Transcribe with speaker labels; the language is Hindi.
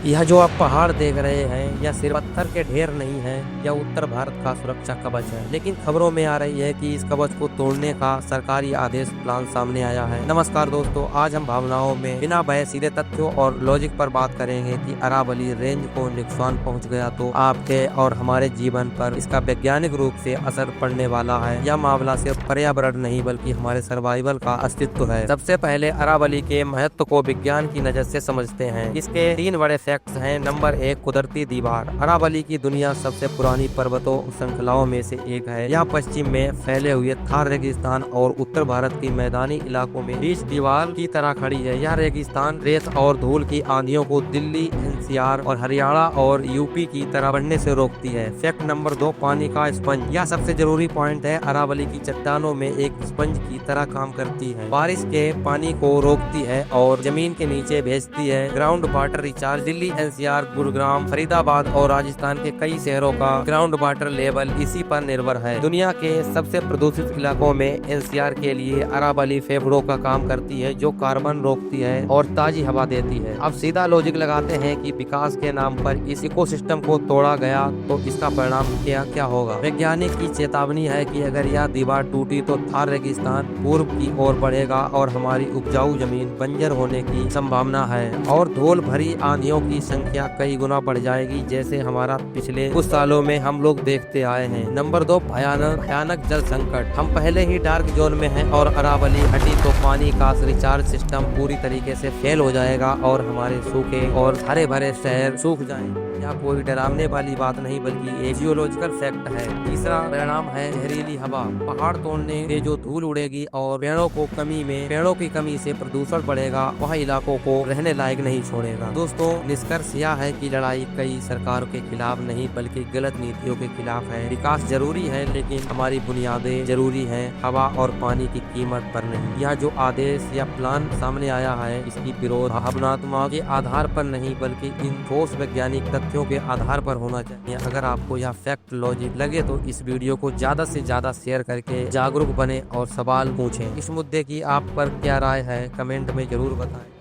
Speaker 1: यह जो आप पहाड़ देख रहे हैं यह सिर्फ पत्थर के ढेर नहीं है, यह उत्तर भारत का सुरक्षा कवच है। लेकिन खबरों में आ रही है कि इस कवच को तोड़ने का सरकारी आदेश प्लान सामने आया है। नमस्कार दोस्तों, आज हम भावनाओं में बिना बहे सीधे तथ्यों और लॉजिक पर बात करेंगे कि अरावली रेंज को नुकसान पहुंच गया तो आपके और हमारे जीवन पर इसका वैज्ञानिक रूप से असर पड़ने वाला है। यह मामला सिर्फ पर्यावरण नहीं बल्कि हमारे सर्वाइवल का अस्तित्व है। सबसे पहले अरावली के महत्व को विज्ञान की नजर से समझते हैं। इसके 3 बड़े फैक्ट्स हैं। नंबर 1, कुदरती दीवार। अरावली की दुनिया सबसे पुरानी पर्वतों श्रृंखलाओं में से एक है। यह पश्चिम में फैले हुए थार रेगिस्तान और उत्तर भारत की मैदानी इलाकों में बीच दीवार की तरह खड़ी है। यह रेगिस्तान रेत और धूल की आंधियों को दिल्ली, एनसीआर और हरियाणा और यूपी की तरह बढ़ने से रोकती है। फैक्ट नंबर 2, पानी का स्पंज। यह सबसे जरूरी पॉइंट है। अरावली की चट्टानों में एक स्पंज की तरह काम करती है। बारिश के पानी को रोकती है और जमीन के नीचे भेजती है। Ground water recharge. Delhi, NCR, Gurugram, Faridabad और राजस्थान के कई शहरों का ग्राउंड वाटर लेवल इसी पर निर्भर है। दुनिया के सबसे प्रदूषित इलाकों में एनसीआर के लिए अरावली फेफड़ों का काम करती है, जो कार्बन रोकती है और ताजी हवा देती है। अब सीधा लॉजिक लगाते हैं कि विकास के नाम पर इस इकोसिस्टम को तोड़ा गया तो इसका परिणाम क्या होगा। वैज्ञानिक की चेतावनी है कि अगर यह दीवार टूटी तो थार रेगिस्तान पूर्व की ओर बढ़ेगा और हमारी उपजाऊ जमीन बंजर होने की संभावना है और धूल भरी आंधियों की संख्या कई गुना बढ़ जाएगी, जैसे हमारा पिछले कुछ सालों में हम लोग देखते आए हैं। नंबर 2, भयानक जल संकट। हम पहले ही डार्क जोन में हैं और अरावली हटी तो पानी का रिचार्ज सिस्टम पूरी तरीके से फेल हो जाएगा और हमारे सूखे और हरे भरे शहर सूख जाएंगे। यह कोई डरावने वाली बात नहीं बल्कि एक जियोलॉजिकल फैक्ट है। तीसरा परिणाम है जहरीली हवा। पहाड़ तोड़ने से जो धूल उड़ेगी और पेड़ों की कमी से प्रदूषण बढ़ेगा, वह इलाकों को रहने लायक नहीं छोड़ेगा। दोस्तों, निष्कर्ष यह है कि लड़ाई कई सरकारों के खिलाफ नहीं बल्कि गलत नीतियों के खिलाफ है। विकास जरूरी है लेकिन हमारी बुनियादें जरूरी है, हवा और पानी की कीमत पर नहीं। यह जो आदेश या प्लान सामने आया है इसकी विरोध भावनात्मक के आधार पर नहीं बल्कि इन ठोस वैज्ञानिक तथ्यों के आधार पर होना चाहिए। अगर आपको यह फैक्ट लॉजिक लगे तो इस वीडियो को ज्यादा से ज्यादा शेयर करके जागरूक बने और सवाल पूछें। इस मुद्दे की आप पर क्या राय है कमेंट में जरूर बताएं।